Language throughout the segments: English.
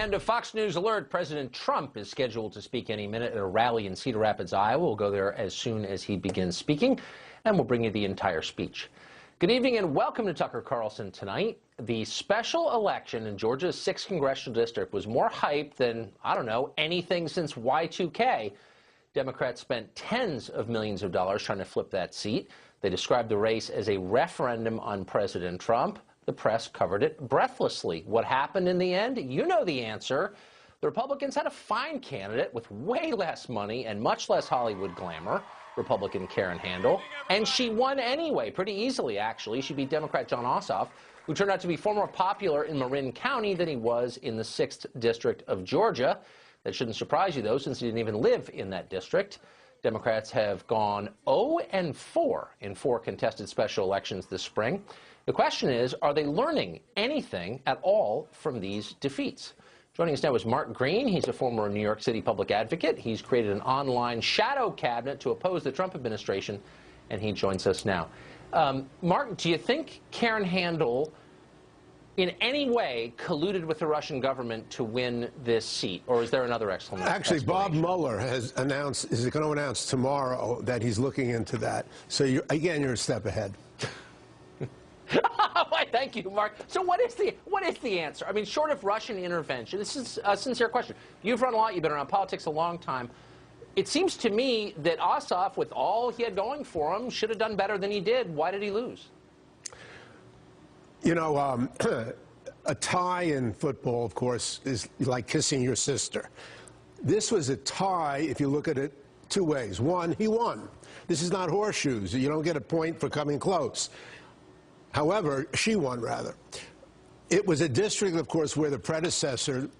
And a Fox News alert, President Trump is scheduled to speak any minute at a rally in Cedar Rapids, Iowa. We'll go there as soon as he begins speaking, and we'll bring you the entire speech. Good evening and welcome to Tucker Carlson tonight. The special election in Georgia's 6th congressional district was more hype than, I don't know, anything since Y2K. Democrats spent tens of millions of dollars trying to flip that seat. They described the race as a referendum on President Trump. The press covered it breathlessly. What happened in the end? You know the answer. The Republicans had a fine candidate with way less money and much less Hollywood glamour, Republican Karen Handel, and she won anyway, pretty easily, actually. She beat Democrat Jon Ossoff, who turned out to be far more popular in Marin County than he was in the 6th District of Georgia. That shouldn't surprise you, though, since he didn't even live in that district. Democrats have gone 0-4 in 4 contested special elections this spring. The question is, are they learning anything at all from these defeats? Joining us now is Mark Green. He's a former New York City public advocate. He's created an online shadow cabinet to oppose the Trump administration, and he joins us now. Mark, do you think Karen Handel in any way colluded with the Russian government to win this seat, or is there another explanation? Actually, Bob Mueller has announced, is going to announce tomorrow that he's looking into that. So, you're a step ahead. Thank you, Mark. So what is the answer? I mean, short of Russian intervention, this is a sincere question. You've run a lot. You've been around politics a long time. It seems to me that Ossoff, with all he had going for him, should have done better than he did. Why did he lose? You know, a tie in football, of course, is like kissing your sister. This was a tie, if you look at it, 2 ways. One, he won. This is not horseshoes. You don't get a point for coming close. However, she won, rather. It was a district, of course, where the predecessor,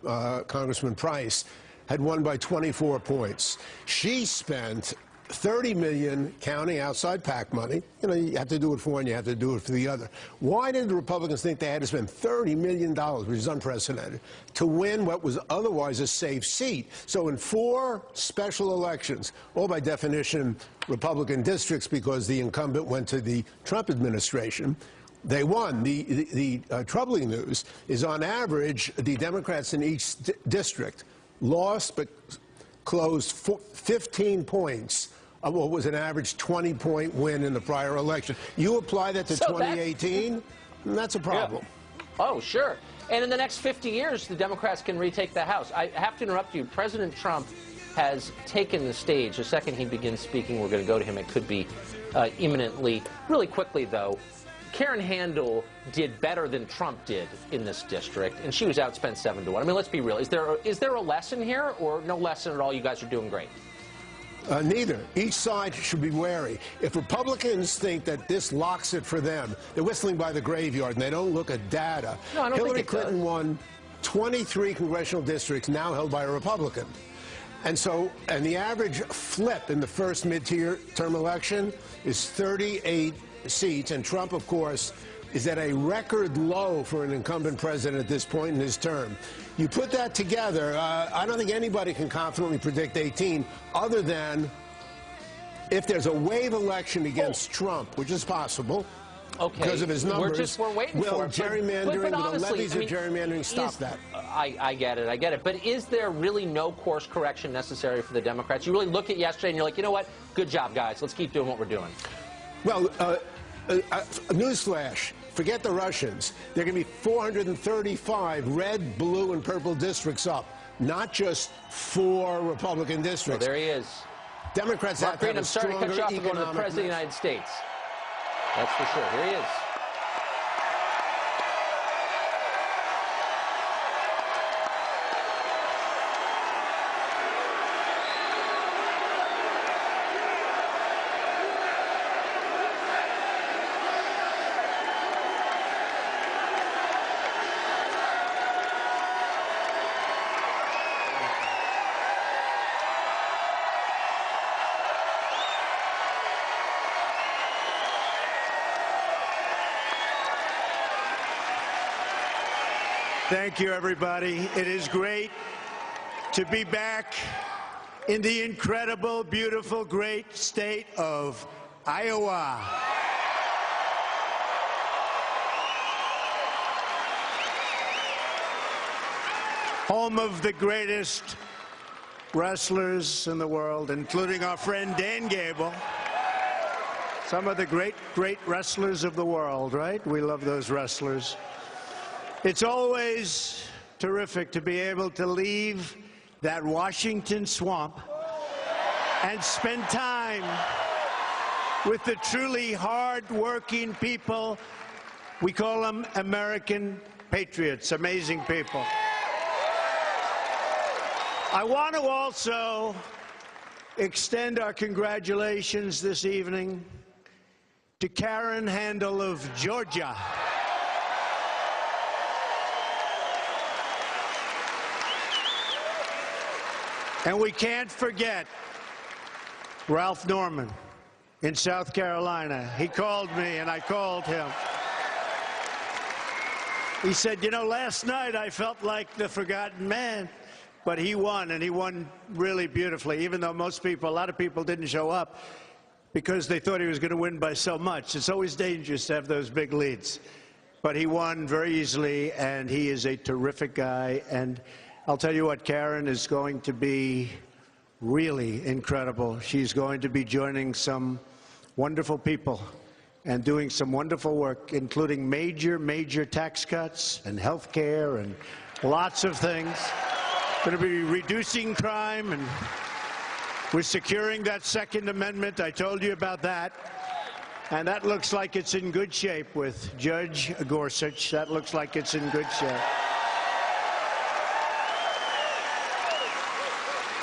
Congressman Price, had won by 24 points. She spent $30 million counting outside PAC money. You know, you have to do it for one, you have to do it for the other. Why did the Republicans think they had to spend $30 million, which is unprecedented, to win what was otherwise a safe seat? So in 4 special elections, all by definition Republican districts because the incumbent went to the Trump administration, they won. The troubling news is, on average, the Democrats in each district lost but closed 15 points of what was an average 20-point win in the prior election. You apply that to 2018, that's a problem. Yeah. Oh, sure. And in the next 50 years, the Democrats can retake the House. I have to interrupt you. President Trump has taken the stage. The second he begins speaking, we're going to go to him. It could be imminently. Really quickly, though, Karen Handel did better than Trump did in this district, and she was outspent 7-1. I mean, let's be real. Is there a lesson here, or no lesson at all? You guys are doing great. Neither. Each side should be wary. If Republicans think that this locks it for them, they're whistling by the graveyard and they don't look at data. No, I don't Hillary think Clinton won 23 congressional districts now held by a Republican. And the average flip in the first mid-term election is 38 seats, and Trump, of course, is at a record low for an incumbent president at this point in his term. You put that together, I don't think anybody can confidently predict 18, other than if there's a wave election against Trump, which is possible, because of his numbers. We're waiting will for it. Gerrymandering, but honestly, the levies of gerrymandering stop that? I get it. But is there really no course correction necessary for the Democrats? You really look at yesterday and you're like, you know what? Good job, guys. Let's keep doing what we're doing. Well, newsflash. Forget the Russians. There are going to be 435 red, blue, and purple districts up, not just 4 Republican districts. Well, there he is. Democrats have to have a stronger economic... I'm sorry to cut you off and go to the President of the United States. That's for sure. Here he is. Thank you, everybody. It is great to be back in the incredible, beautiful, great state of Iowa. home of the greatest wrestlers in the world, including our friend Dan Gable. Some of the great wrestlers of the world, right? We love those wrestlers. It's always terrific to be able to leave that Washington swamp and spend time with the truly hard-working people. We call them American patriots, amazing people. I want to also extend our congratulations this evening to Karen Handel of Georgia. And we can't forget Ralph Norman in South Carolina. He called me and I called him. He said, you know, last night I felt like the forgotten man. But he won, and he won really beautifully, even though a lot of people didn't show up because they thought he was going to win by so much. It's always dangerous to have those big leads. But he won very easily, and he is a terrific guy. And I'll tell you what, Karen is going to be really incredible. She's going to be joining some wonderful people and doing some wonderful work, including major tax cuts and health care and lots of things. Going to be reducing crime, and we're securing that Second Amendment. I told you about that. And that looks like it's in good shape with Judge Gorsuch. That looks like it's in good shape.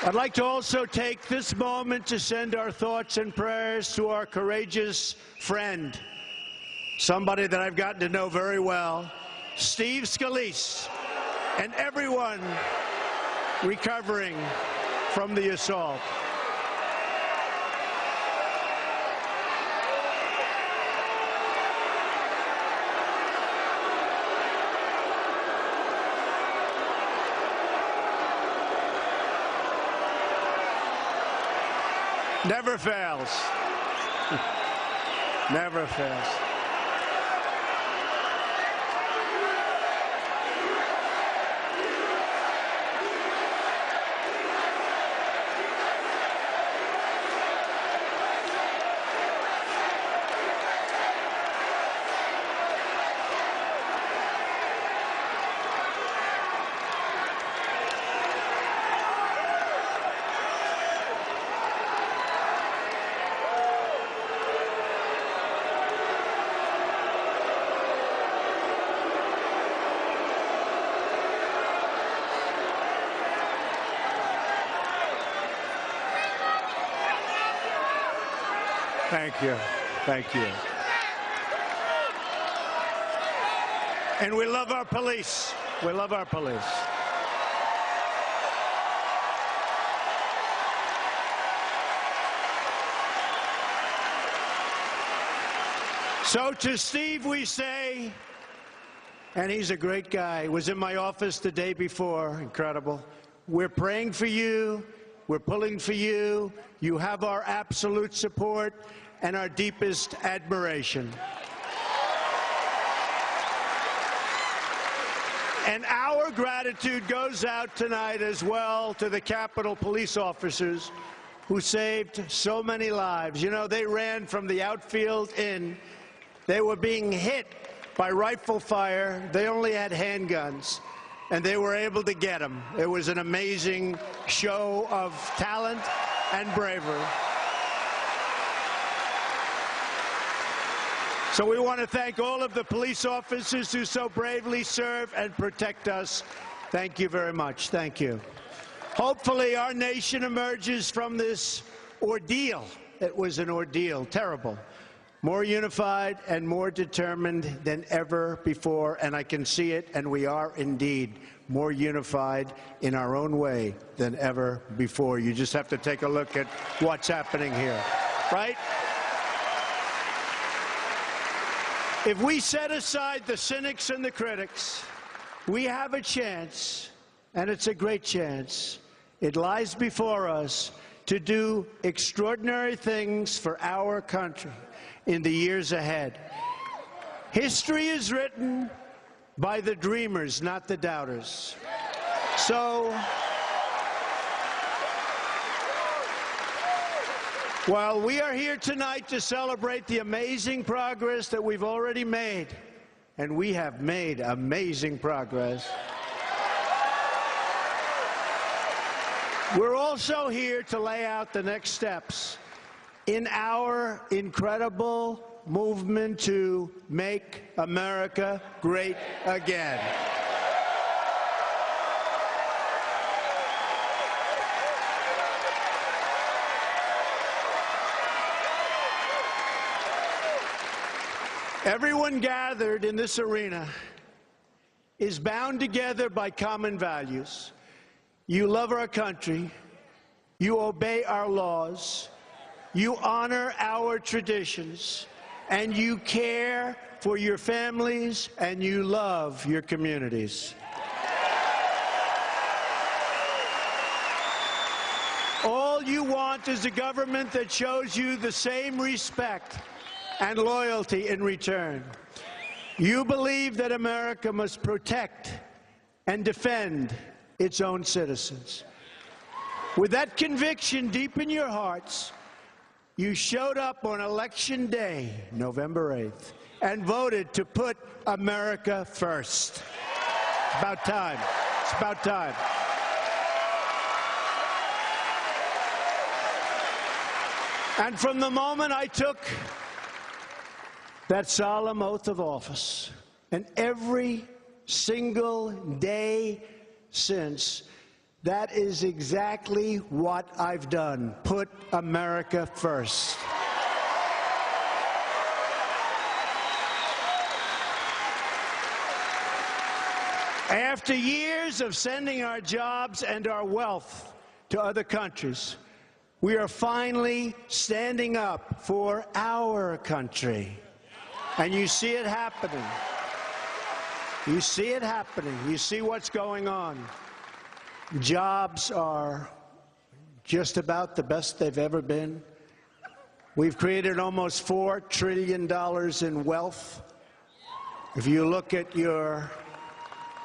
I'd like to also take this moment to send our thoughts and prayers to our courageous friend, somebody that I've gotten to know very well, Steve Scalise, and everyone recovering from the assault. Never fails. Never fails. Thank you. Thank you. And we love our police. We love our police. So to Steve we say, and he's a great guy, he was in my office the day before, incredible. We're praying for you. We're pulling for you. You have our absolute support and our deepest admiration. And our gratitude goes out tonight as well to the Capitol police officers who saved so many lives. You know, they ran from the outfield in. They were being hit by rifle fire. They only had handguns, and they were able to get them. It was an amazing show of talent and bravery. So we want to thank all of the police officers who so bravely serve and protect us. Thank you very much. Thank you. Hopefully our nation emerges from this ordeal. It was an ordeal, terrible. More unified and more determined than ever before, and I can see it, and we are indeed more unified in our own way than ever before. You just have to take a look at what's happening here, right? If we set aside the cynics and the critics, we have a chance, and it's a great chance. It lies before us to do extraordinary things for our country in the years ahead. History is written by the dreamers, not the doubters. So, while we are here tonight to celebrate the amazing progress that we've already made, and we have made amazing progress, we're also here to lay out the next steps in our incredible movement to make America great again. Everyone gathered in this arena is bound together by common values. You love our country, you obey our laws, you honor our traditions, and you care for your families and you love your communities. All you want is a government that shows you the same respect and loyalty in return. You believe that America must protect and defend its own citizens. With that conviction deep in your hearts, you showed up on Election Day, November 8th, and voted to put America first. It's about time. It's about time. And from the moment I took that solemn oath of office, and every single day since, that is exactly what I've done. Put America first. After years of sending our jobs and our wealth to other countries, we are finally standing up for our country. And you see it happening. You see it happening. You see what's going on. Jobs are just about the best they've ever been. We've created almost $4 trillion in wealth. If you look at your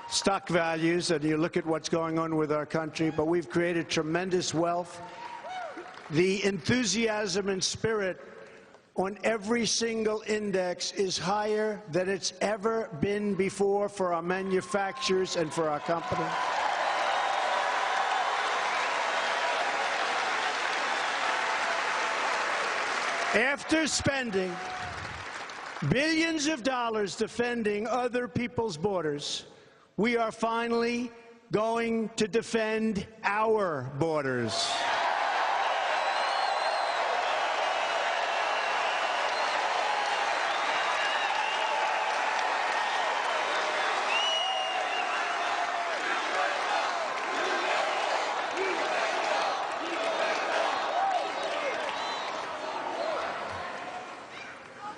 stock values and you look at what's going on with our country, but we've created tremendous wealth. The enthusiasm and spirit on every single index is higher than it's ever been before for our manufacturers and for our company. After spending billions of dollars defending other people's borders, we are finally going to defend our borders.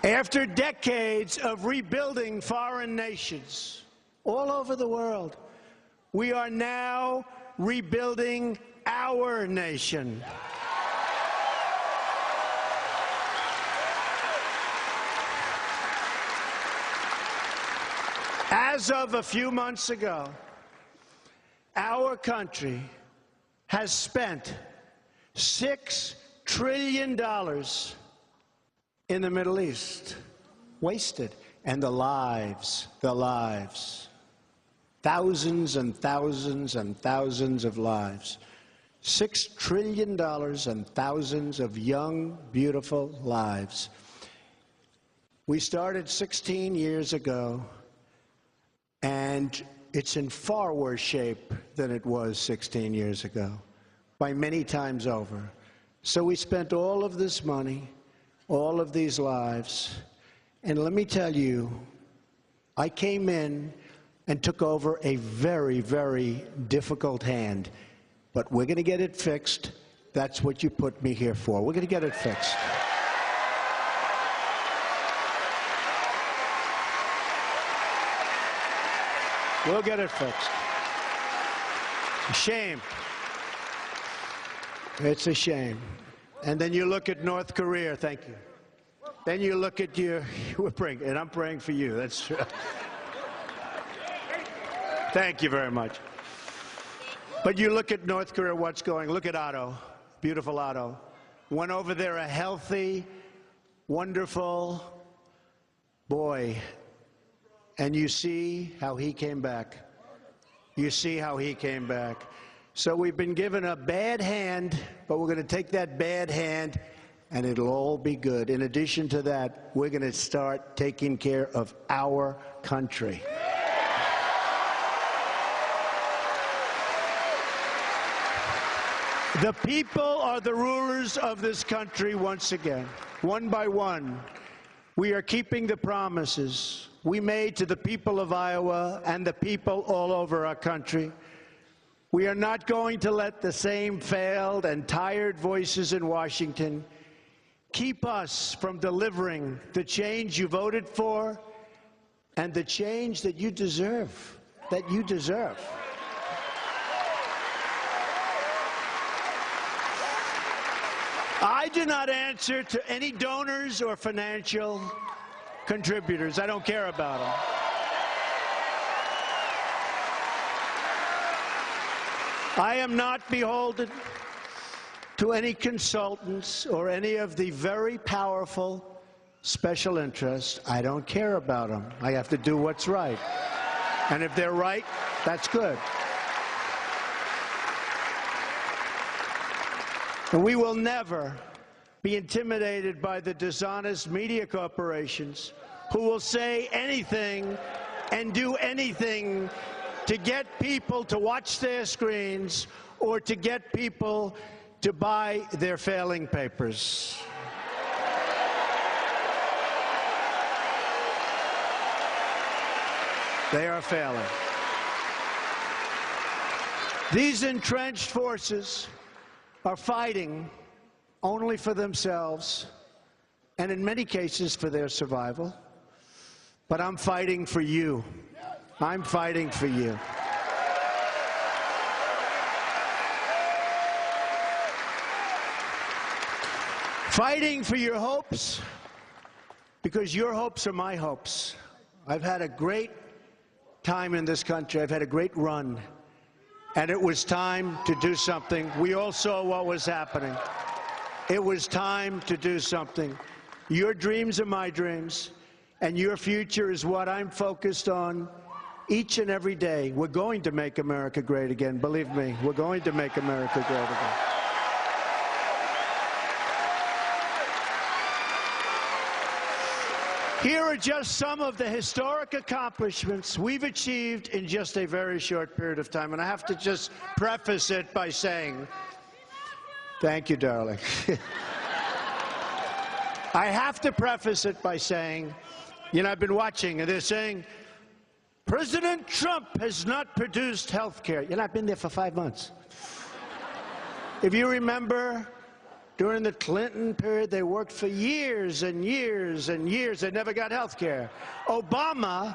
After decades of rebuilding foreign nations all over the world, we are now rebuilding our nation. As of a few months ago, our country has spent $6 trillion in the Middle East, wasted, and the lives, thousands and thousands and thousands of lives. $6 trillion and thousands of young, beautiful lives. We started 16 years ago, and it's in far worse shape than it was 16 years ago, by many times over. So we spent all of this money, all of these lives, and let me tell you, I came in and took over a very, very difficult hand, but we're going to get it fixed. That's what you put me here for. We're going to get it fixed. We'll get it fixed. A shame. It's a shame. And then you look at North Korea, thank you. Then you look at and I'm praying for you, that's true. Thank you very much. But you look at North Korea, what's going, look at Otto, beautiful Otto. Went over there a healthy, wonderful boy. And you see how he came back. You see how he came back. So we've been given a bad hand, but we're going to take that bad hand and it'll all be good. In addition to that, we're going to start taking care of our country. The people are the rulers of this country once again, one by one. We are keeping the promises we made to the people of Iowa and the people all over our country. We are not going to let the same failed and tired voices in Washington keep us from delivering the change you voted for and the change that you deserve, I do not answer to any donors or financial contributors. I don't care about them. I am not beholden to any consultants or any of the very powerful special interests. I don't care about them. I have to do what's right. And if they're right, that's good. And we will never be intimidated by the dishonest media corporations who will say anything and do anything to get people to watch their screens or to get people to buy their failing papers. They are failing. These entrenched forces are fighting only for themselves and in many cases for their survival. But I'm fighting for you. I'm fighting for you. Fighting for your hopes, because your hopes are my hopes. I've had a great time in this country. I've had a great run. And it was time to do something. We all saw what was happening. It was time to do something. Your dreams are my dreams, and your future is what I'm focused on each and every day. We're going to make America great again. Believe me, we're going to make America great again. Here are just some of the historic accomplishments we've achieved in just a very short period of time. And I have to just preface it by saying, thank you, darling. I have to preface it by saying, you know, I've been watching, and they're saying, President Trump has not produced health care. You know, I've been there for 5 months. If you remember, during the Clinton period, they worked for years and years and years. They never got health care. Obama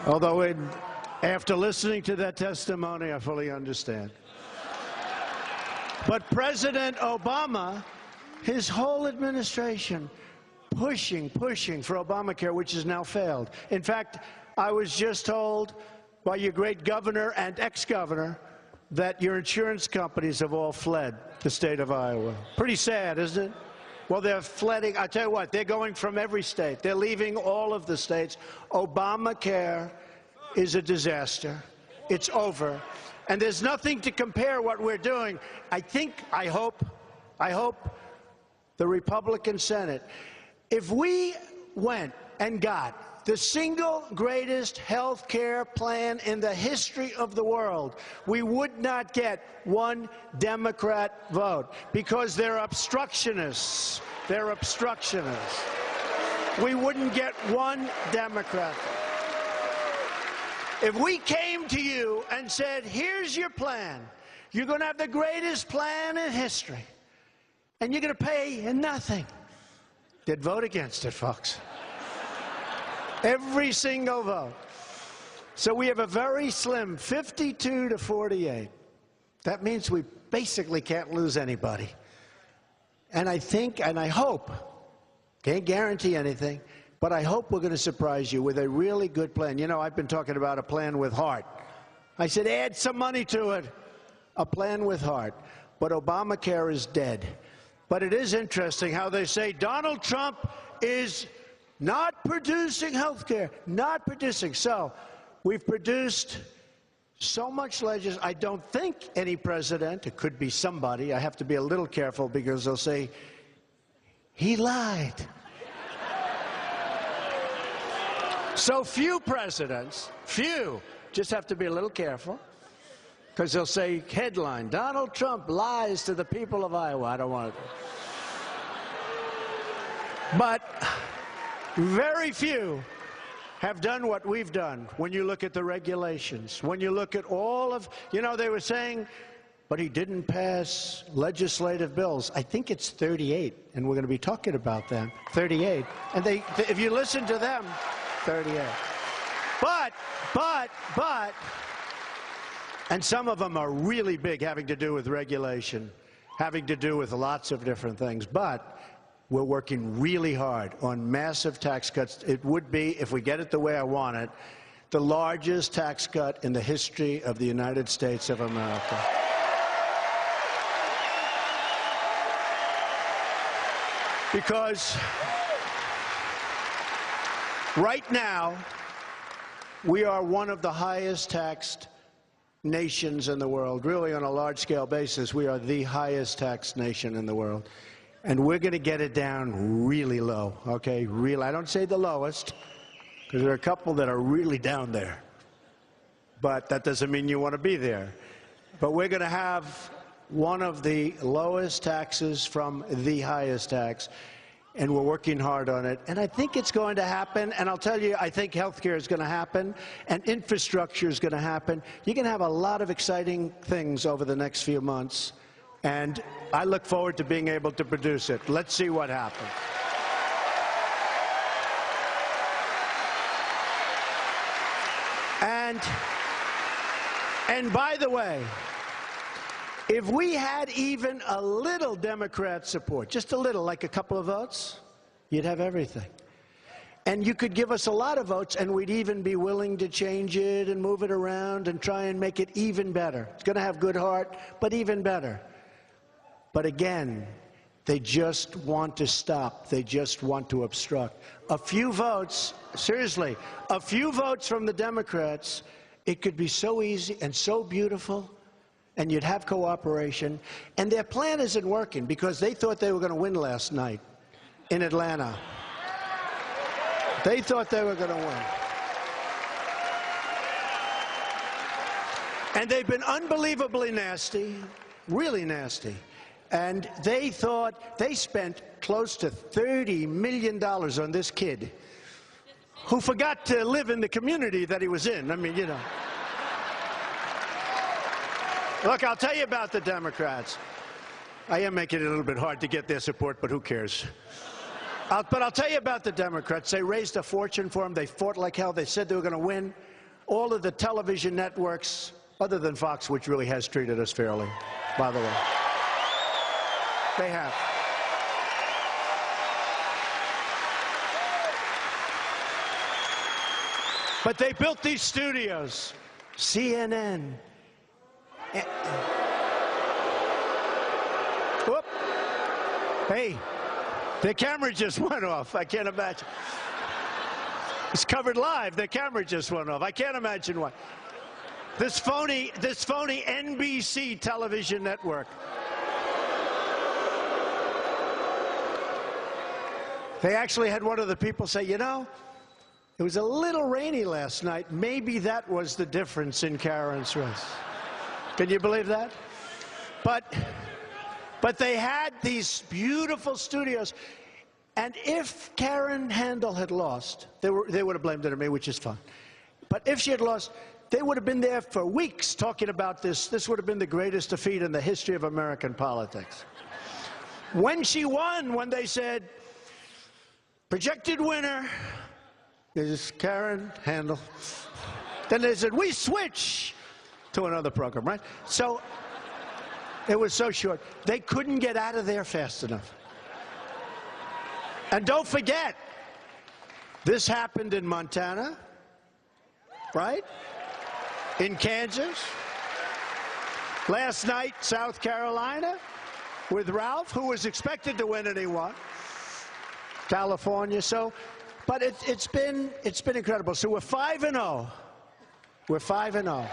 although after listening to that testimony, I fully understand. But President Obama, his whole administration, pushing for Obamacare, which has now failed. In fact, I was just told by your great governor and ex-governor that your insurance companies have all fled the state of Iowa. Pretty sad, isn't it? Well, they're flooding. I tell you what, they're going from every state. They're leaving all of the states. Obamacare is a disaster. It's over. And there's nothing to compare what we're doing. I hope the Republican Senate, if we went and got the single greatest health care plan in the history of the world, we would not get one Democrat vote because they're obstructionists. They're obstructionists. We wouldn't get one Democrat vote. If we came to you and said, here's your plan, you're going to have the greatest plan in history, and you're going to pay nothing, they'd vote against it, folks. Every single vote. So we have a very slim 52 to 48. That means we basically can't lose anybody. And I think, and I hope, Can't guarantee anything, but I hope we're going to surprise you with a really good plan. You know, I've been talking about a plan with heart. I said, add some money to it. A plan with heart. But Obamacare is dead. But it is interesting how they say Donald Trump is not producing health care, not producing. So we've produced so much legislation. I don't think any president, it could be somebody, I have to be a little careful because they'll say, he lied. So few presidents, few, just have to be a little careful because they'll say, headline, Donald Trump lies to the people of Iowa. I don't want to. But very few have done what we've done when you look at the regulations, when you look at all of, you know, they were saying, but he didn't pass legislative bills. I think it's 38, and we're going to be talking about them. 38. And if you listen to them, 38. But, and some of them are really big, having to do with regulation, having to do with lots of different things. But we're working really hard on massive tax cuts. It would be, if we get it the way I want it, the largest tax cut in the history of the United States of America. Because right now, we are one of the highest taxed nations in the world. Really, on a large-scale basis, we are the highest taxed nation in the world. And we're going to get it down really low, okay? Real. I don't say the lowest, because there are a couple that are really down there. But that doesn't mean you want to be there. But we're going to have one of the lowest taxes from the highest tax, and we're working hard on it. And I think it's going to happen, and I'll tell you, I think health care is going to happen, and infrastructure is going to happen. You're going to have a lot of exciting things over the next few months, and I look forward to being able to produce it. Let's see what happens. And by the way, if we had even a little Democrat support, just a little, like a couple of votes, you'd have everything. And you could give us a lot of votes, and we'd even be willing to change it and move it around and try and make it even better. It's going to have good heart, but even better. But again, they just want to stop. They just want to obstruct. A few votes, seriously, a few votes from the Democrats, it could be so easy and so beautiful, and you'd have cooperation. And their plan isn't working because they thought they were going to win last night in Atlanta. They thought they were going to win. And they've been unbelievably nasty, really nasty. And they thought they spent close to $30 million on this kid who forgot to live in the community that he was in. I mean, you know. Look, I'll tell you about the Democrats. I am making it a little bit hard to get their support, but who cares? But I'll tell you about the Democrats. They raised a fortune for him. They fought like hell. They said they were going to win. All of the television networks, other than Fox, which really has treated us fairly, by the way. They have. But they built these studios. CNN. Whoop. Hey, their camera just went off. I can't imagine. It's covered live. Their camera just went off. I can't imagine why. This phony NBC television network. They actually had one of the people say, you know, it was a little rainy last night. Maybe that was the difference in Karen's race. Can you believe that? But they had these beautiful studios. And if Karen Handel had lost, they would have blamed it on me, which is fine. But if she had lost, they would have been there for weeks talking about this. This would have been the greatest defeat in the history of American politics. When she won, when they said, projected winner is Karen Handel. Then they said, we switch to another program, right? So it was so short. They couldn't get out of there fast enough. And don't forget, this happened in Montana, right? In Kansas. Last night, South Carolina, with Ralph, who was expected to win and he won. California. So, but it's been incredible. So we're 5-0. We're 5-0.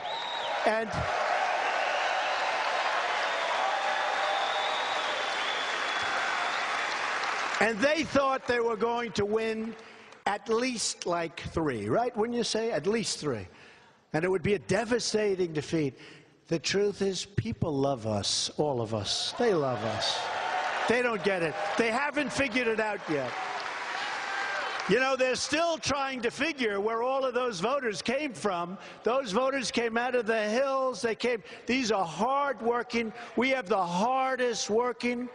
And they thought they were going to win at least like 3, right? Wouldn't you say? At least 3. And it would be a devastating defeat. The truth is, people love us, all of us. They love us. They don't get it. They haven't figured it out yet. You know, they're still trying to figure where all of those voters came from. Those voters came out of the hills. These are hard-working. We have the hardest working,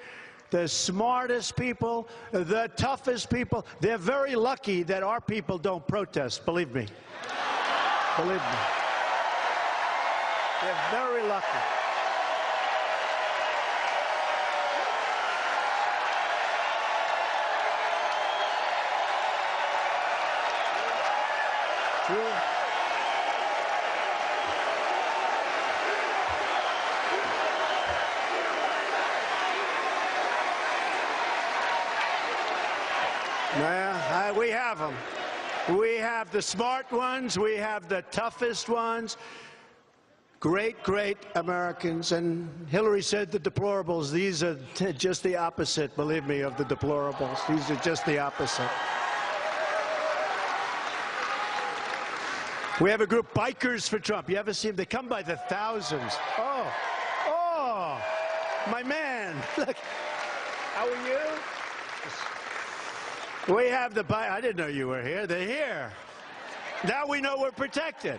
the smartest people, the toughest people. They're very lucky that our people don't protest, believe me. Believe me. They're very lucky. True. Yeah, we have them. We have the smart ones. We have the toughest ones. Great, great Americans. And Hillary said the deplorables. These are just the opposite, believe me, of the deplorables. These are just the opposite. We have a group, Bikers for Trump. You ever see them? They come by the thousands. Oh, my man. Look, how are you? We have the I didn't know you were here. They're here. Now we know we're protected.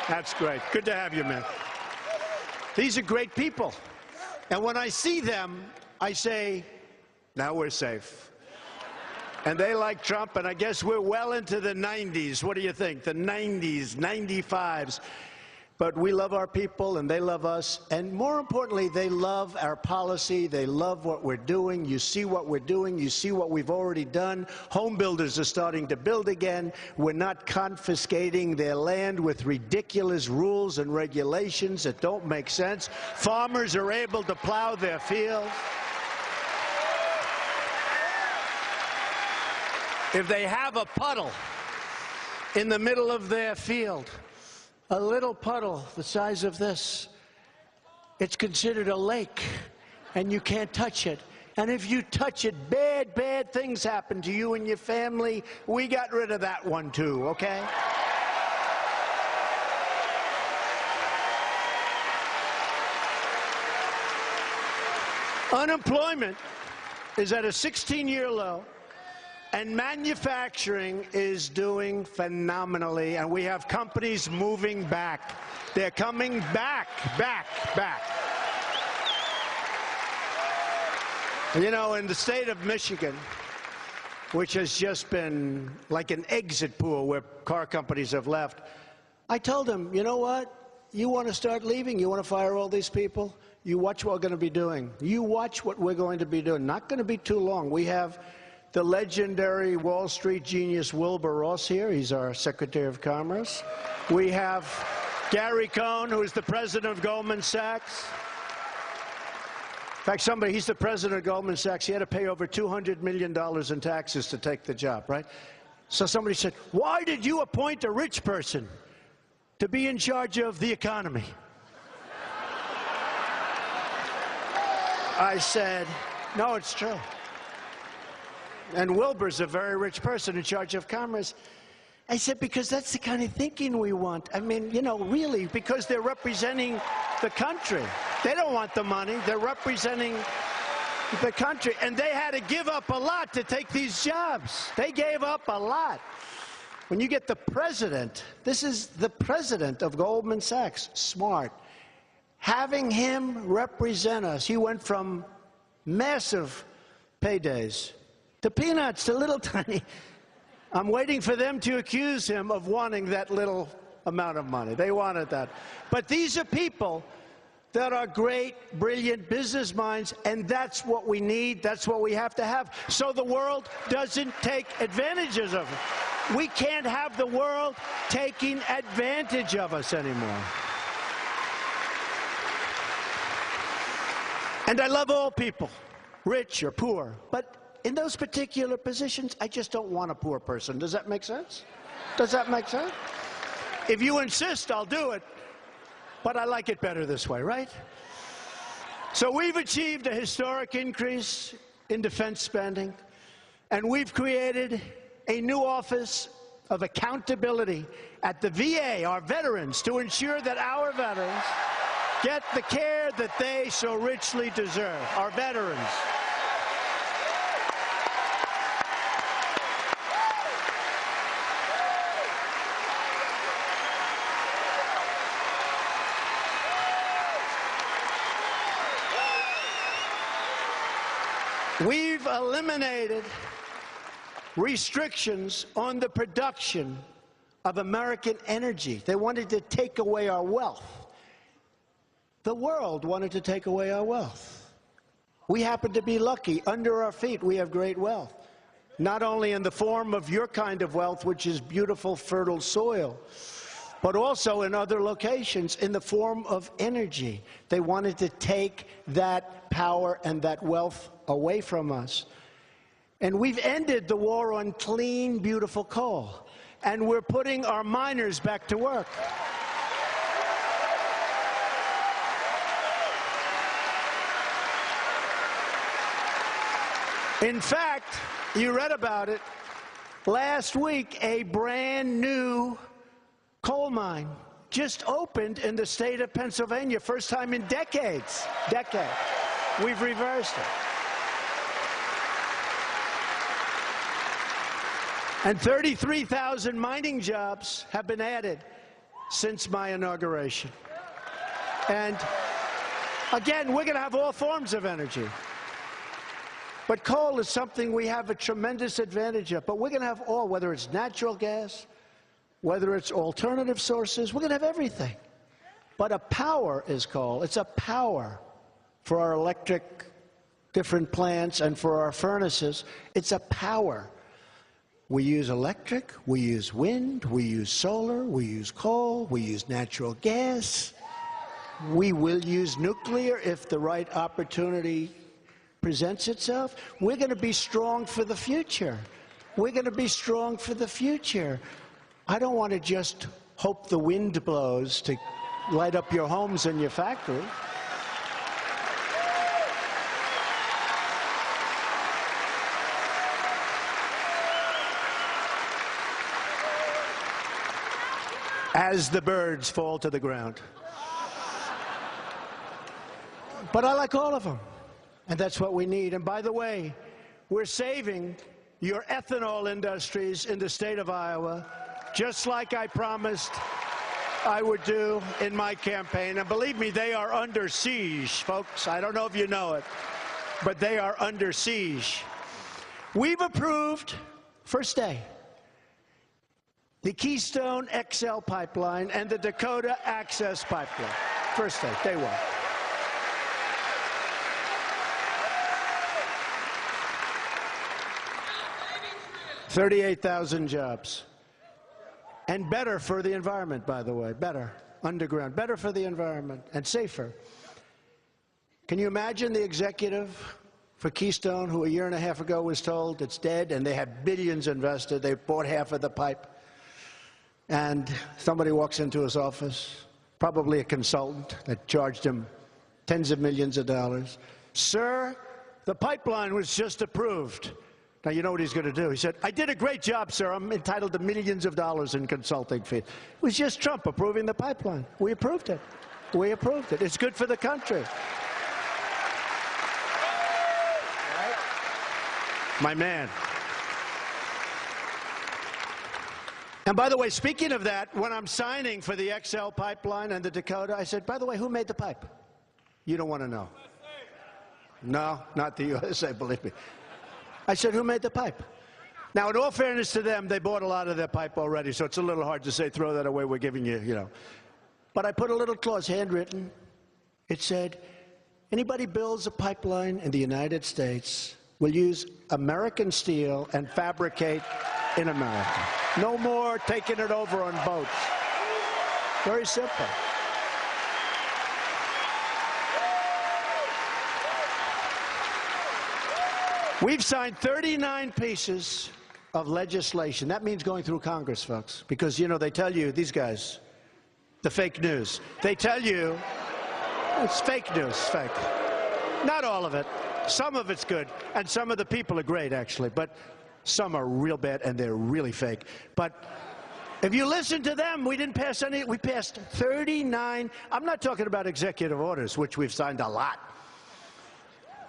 That's great. Good to have you, man. These are great people. And when I see them, I say, now we're safe. And they like Trump, and I guess we're well into the 90s. What do you think? The 90s, 95s. But we love our people, and they love us. And more importantly, they love our policy. They love what we're doing. You see what we're doing. You see what we've already done. Home builders are starting to build again. We're not confiscating their land with ridiculous rules and regulations that don't make sense. Farmers are able to plow their fields. If they have a puddle in the middle of their field, a little puddle the size of this, it's considered a lake, and you can't touch it. And if you touch it, bad, bad things happen to you and your family. We got rid of that one too, okay? Unemployment is at a 16-year low. And manufacturing is doing phenomenally, and we have companies moving back. They're coming back. You know, in the state of Michigan, which has just been like an exit pool where car companies have left, I told them, you know what? You want to start leaving? You want to fire all these people? You watch what we're going to be doing. You watch what we're going to be doing. Not going to be too long. We have the legendary Wall Street genius Wilbur Ross here. He's our Secretary of Commerce. We have Gary Cohn, who is the president of Goldman Sachs. In fact, he's the president of Goldman Sachs. He had to pay over $200 million in taxes to take the job, right? So somebody said, why did you appoint a rich person to be in charge of the economy? I said, no, it's true. And Wilbur's a very rich person in charge of commerce. I said, because that's the kind of thinking we want. I mean, you know, really, because they're representing the country. They don't want the money. They're representing the country. And they had to give up a lot to take these jobs. They gave up a lot. When you get the president, this is the president of Goldman Sachs, smart. Having him represent us, he went from massive paydays to peanuts, to little tiny. I'm waiting for them to accuse him of wanting that little amount of money. They wanted that. But these are people that are great, brilliant business minds, and that's what we need, that's what we have to have, so the world doesn't take advantages of it. We can't have the world taking advantage of us anymore. And I love all people, rich or poor, but in those particular positions, I just don't want a poor person. Does that make sense? Does that make sense? If you insist, I'll do it. But I like it better this way, right? So we've achieved a historic increase in defense spending, and we've created a new office of accountability at the VA, our veterans, to ensure that our veterans get the care that they so richly deserve. Our veterans. We've eliminated restrictions on the production of American energy. They wanted to take away our wealth. The world wanted to take away our wealth. We happen to be lucky. Under our feet, we have great wealth. Not only in the form of your kind of wealth, which is beautiful, fertile soil, but also in other locations in the form of energy. They wanted to take that power and that wealth away from us. And we've ended the war on clean, beautiful coal. And we're putting our miners back to work. In fact, you read about it, last week a brand new coal mine just opened in the state of Pennsylvania, first time in decades. We've reversed it. And 33,000 mining jobs have been added since my inauguration. And again, we're going to have all forms of energy. But coal is something we have a tremendous advantage of. But we're going to have all, whether it's natural gas, whether it's alternative sources, we're going to have everything. But a power is coal. It's a power for our electric different plants and for our furnaces. It's a power. We use electric, we use wind, we use solar, we use coal, we use natural gas. We will use nuclear if the right opportunity presents itself. We're going to be strong for the future. We're going to be strong for the future. I don't want to just hope the wind blows to light up your homes and your factory. As the birds fall to the ground. But I like all of them, and that's what we need. And by the way, we're saving your ethanol industries in the state of Iowa, just like I promised I would do in my campaign. And believe me, they are under siege, folks. I don't know if you know it, but they are under siege. We've approved, first day, the Keystone XL pipeline and the Dakota Access pipeline. First day one. $38,000 jobs. And better for the environment, by the way. Better. Underground. Better for the environment. And safer. Can you imagine the executive for Keystone who a year and a half ago was told it's dead and they have billions invested, they bought half of the pipe, and somebody walks into his office, probably a consultant that charged him tens of millions of dollars. Sir, the pipeline was just approved. Now, you know what he's going to do. He said, I did a great job, sir. I'm entitled to millions of dollars in consulting fees. It was just Trump approving the pipeline. We approved it. We approved it. It's good for the country. Right? My man. And by the way, speaking of that, when I'm signing for the XL pipeline and the Dakota, I said, by the way, who made the pipe? You don't want to know. No, not the USA, believe me. I said, who made the pipe? Now, in all fairness to them, they bought a lot of their pipe already, so it's a little hard to say, throw that away, we're giving you, you know. But I put a little clause, handwritten, It said, anybody builds a pipeline in the United States will use American steel and fabricate in America. No more taking it over on boats. Very simple. We've signed 39 pieces of legislation. That means going through Congress, folks, because, you know, they tell you, these guys, the fake news, they tell you it's fake news, fake. Not all of it. Some of it's good, and some of the people are great, actually, but some are real bad, and they're really fake. But if you listen to them, we didn't pass any. We passed 39. I'm not talking about executive orders, which we've signed a lot.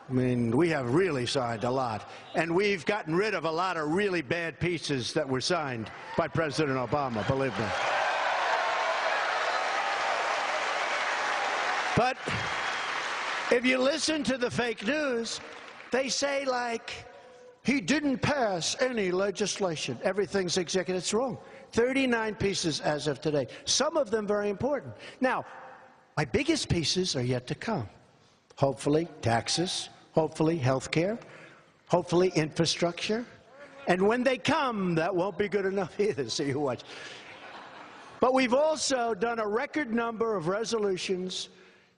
I mean, we have really signed a lot. And we've gotten rid of a lot of really bad pieces that were signed by President Obama, believe me. But if you listen to the fake news, they say, like, he didn't pass any legislation. Everything's executive. It's wrong. 39 pieces as of today. Some of them very important. Now, my biggest pieces are yet to come. Hopefully, taxes. Hopefully, health care. Hopefully, infrastructure. And when they come, that won't be good enough either, so you watch. But we've also done a record number of resolutions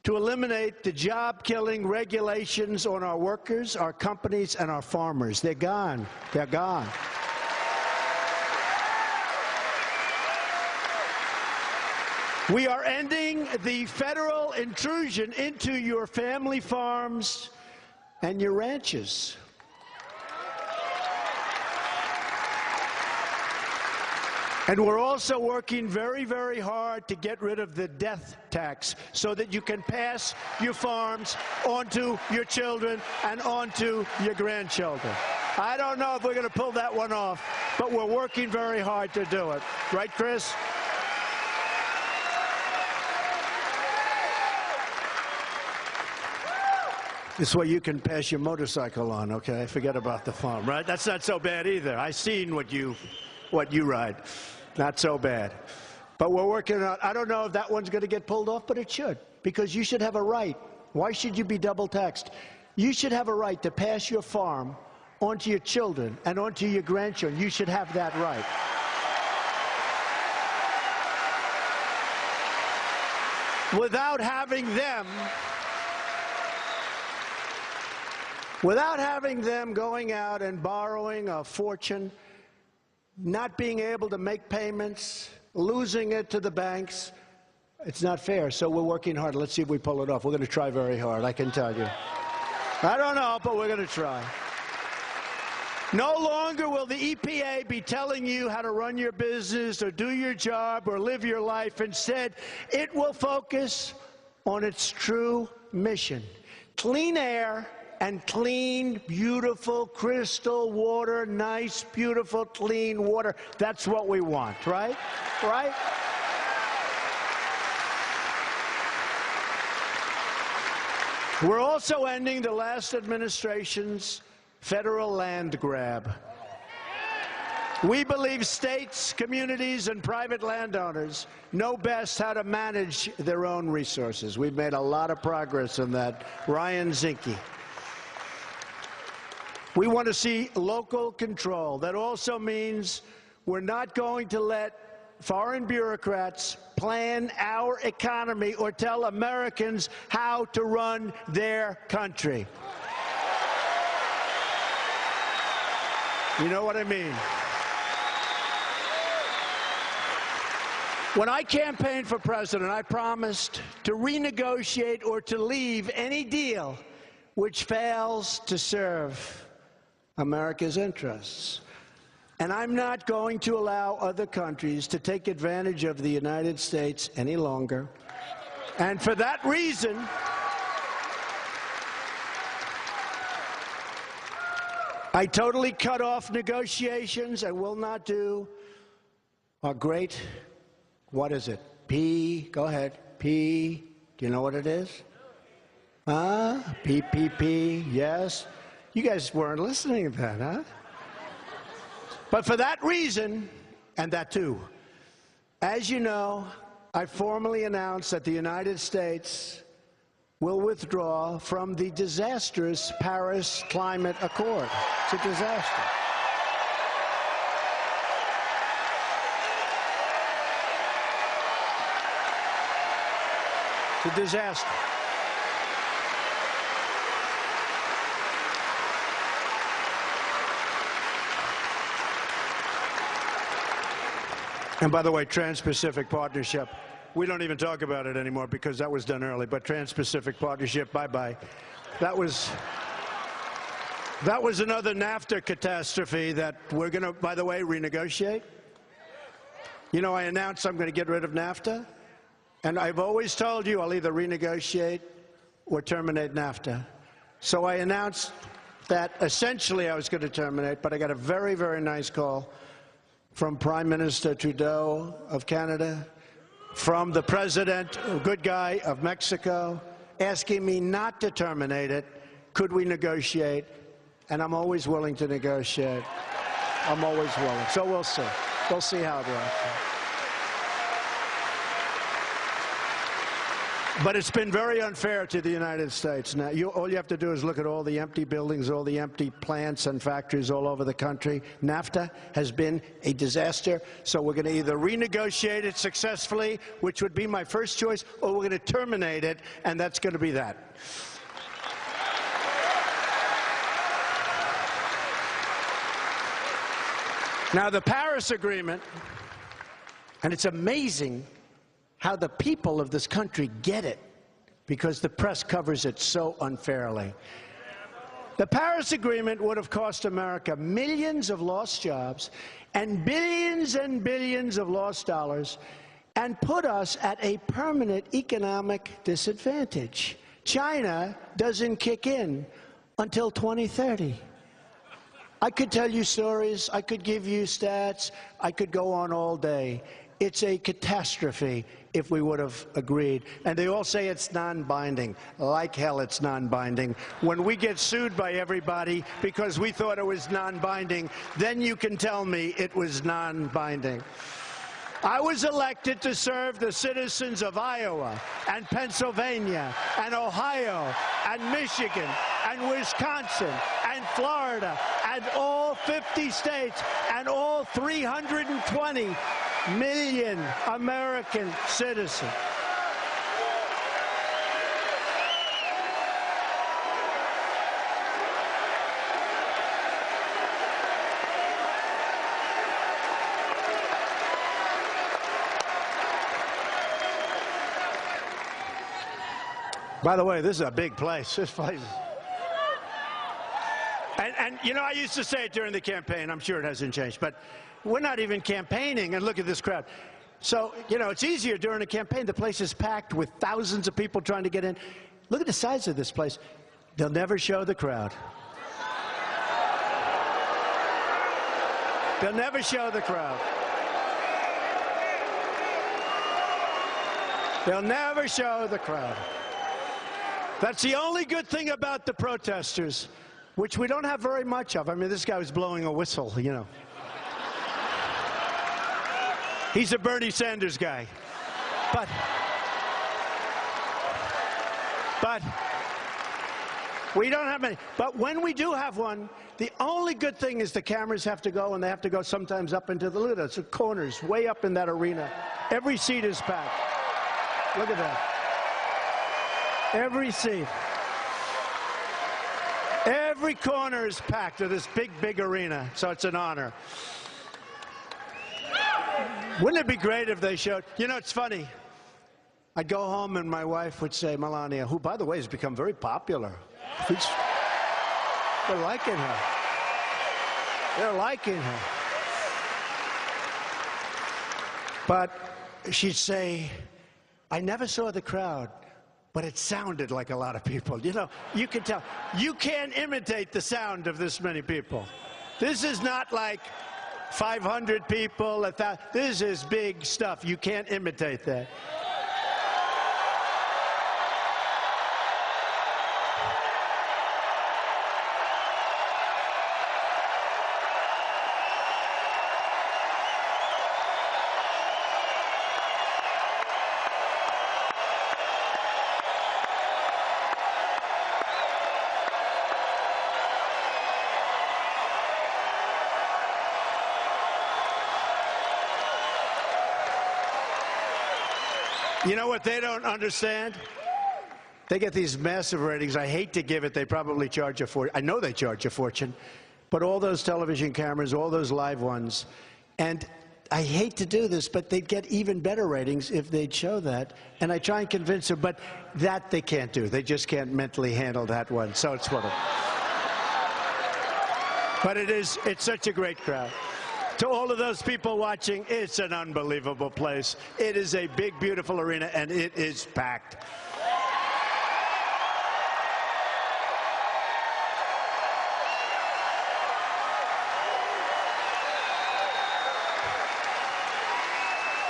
to eliminate the job-killing regulations on our workers, our companies, and our farmers. They're gone. They're gone. We are ending the federal intrusion into your family farms and your ranches. And we're also working very, very hard to get rid of the death tax so that you can pass your farms onto your children and onto your grandchildren. I don't know if we're going to pull that one off, but we're working very hard to do it. Right, Chris? This way you can pass your motorcycle on, okay? Forget about the farm, right? That's not so bad either. I've seen what you ride. Not so bad. But we're working on, I don't know if that one's going to get pulled off, but it should, because you should have a right. Why should you be double taxed? You should have a right to pass your farm onto your children and onto your grandchildren. You should have that right. Without having them going out and borrowing a fortune, not being able to make payments, losing it to the banks. It's not fair, so we're working hard. Let's see if we pull it off. We're going to try very hard, I can tell you. I don't know, but we're going to try. No longer will the EPA be telling you how to run your business or do your job or live your life. Instead, it will focus on its true mission: clean air and clean, beautiful, crystal water, nice, beautiful, clean water. That's what we want, right? Right? We're also ending the last administration's federal land grab. We believe states, communities, and private landowners know best how to manage their own resources. We've made a lot of progress in that. Ryan Zinke. We want to see local control. That also means we're not going to let foreign bureaucrats plan our economy or tell Americans how to run their country. You know what I mean? When I campaigned for president, I promised to renegotiate or to leave any deal which fails to serve America's interests. And I'm not going to allow other countries to take advantage of the United States any longer. And for that reason, I totally cut off negotiations and will not do a great, what is it? Go ahead. Do you know what it is? PPP, yes. You guys weren't listening to that, huh? But for that reason, and that too, as you know, I formally announced that the United States will withdraw from the disastrous Paris Climate Accord. It's a disaster. It's a disaster. And by the way, Trans-Pacific Partnership, we don't even talk about it anymore because that was done early, but Trans-Pacific Partnership, bye-bye. That was another NAFTA catastrophe that we're going to, by the way, renegotiate. You know, I announced I'm going to get rid of NAFTA, and I've always told you I'll either renegotiate or terminate NAFTA. So I announced that essentially I was going to terminate, but I got a very, very nice call from Prime Minister Trudeau of Canada, from the President, a good guy, of Mexico, asking me not to terminate it. Could we negotiate? And I'm always willing to negotiate. I'm always willing. So we'll see. We'll see how it works. But it's been very unfair to the United States. Now, all you have to do is look at all the empty buildings, all the empty plants and factories all over the country. NAFTA has been a disaster, so we're going to either renegotiate it successfully, which would be my first choice, or we're going to terminate it, and that's going to be that. Now, the Paris Agreement, and it's amazing how the people of this country get it, because the press covers it so unfairly. The Paris Agreement would have cost America millions of lost jobs and billions of lost dollars and put us at a permanent economic disadvantage. China doesn't kick in until 2030. I could tell you stories, I could give you stats, I could go on all day. It's a catastrophe if we would have agreed. And they all say it's non-binding. Like hell it's non-binding. When we get sued by everybody because we thought it was non-binding, then you can tell me it was non-binding. I was elected to serve the citizens of Iowa and Pennsylvania and Ohio and Michigan and Wisconsin and Florida and all 50 states and all 320 million American citizens. By the way, this is a big place. This place is... And you know, I used to say it during the campaign. I'm sure it hasn't changed, but we're not even campaigning, and look at this crowd. So, you know, it's easier during a campaign. The place is packed with thousands of people trying to get in. Look at the size of this place. They'll never show the crowd. They'll never show the crowd. They'll never show the crowd. That's the only good thing about the protesters, which we don't have very much of. I mean, this guy was blowing a whistle, you know. He's a Bernie Sanders guy. But we don't have many. But when we do have one, the only good thing is the cameras have to go, and they have to go sometimes up into the look at the corners, way up in that arena. Every seat is packed. Look at that. Every seat. Every corner is packed of this big, big arena, so it's an honor. Wouldn't it be great if they showed... You know, it's funny. I'd go home and my wife would say, Melania, who, by the way, has become very popular. They're liking her. They're liking her. But she'd say, I never saw the crowd, but it sounded like a lot of people. You know, you can tell. You can't imitate the sound of this many people. This is not like 500 people, 1,000. This is big stuff. You can't imitate that. You know what they don't understand? They get these massive ratings. I hate to give it. They probably charge a fortune. I know they charge a fortune. But all those television cameras, all those live ones, and I hate to do this, but they'd get even better ratings if they'd show that. And I try and convince them, but that they can't do. They just can't mentally handle that one. So it's one of them. But it's such a great crowd. To all of those people watching, it's an unbelievable place. It is a big, beautiful arena, and it is packed.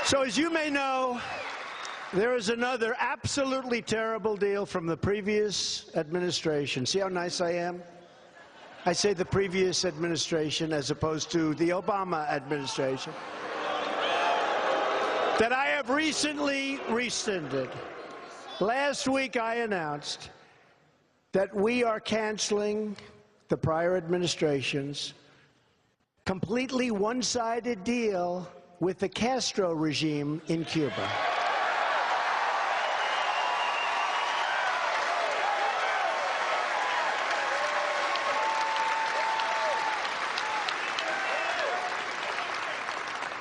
So as you may know, there is another absolutely terrible deal from the previous administration. See how nice I am? I say the previous administration as opposed to the Obama administration. That I have recently rescinded. Last week I announced that we are canceling the prior administration's completely one-sided deal with the Castro regime in Cuba.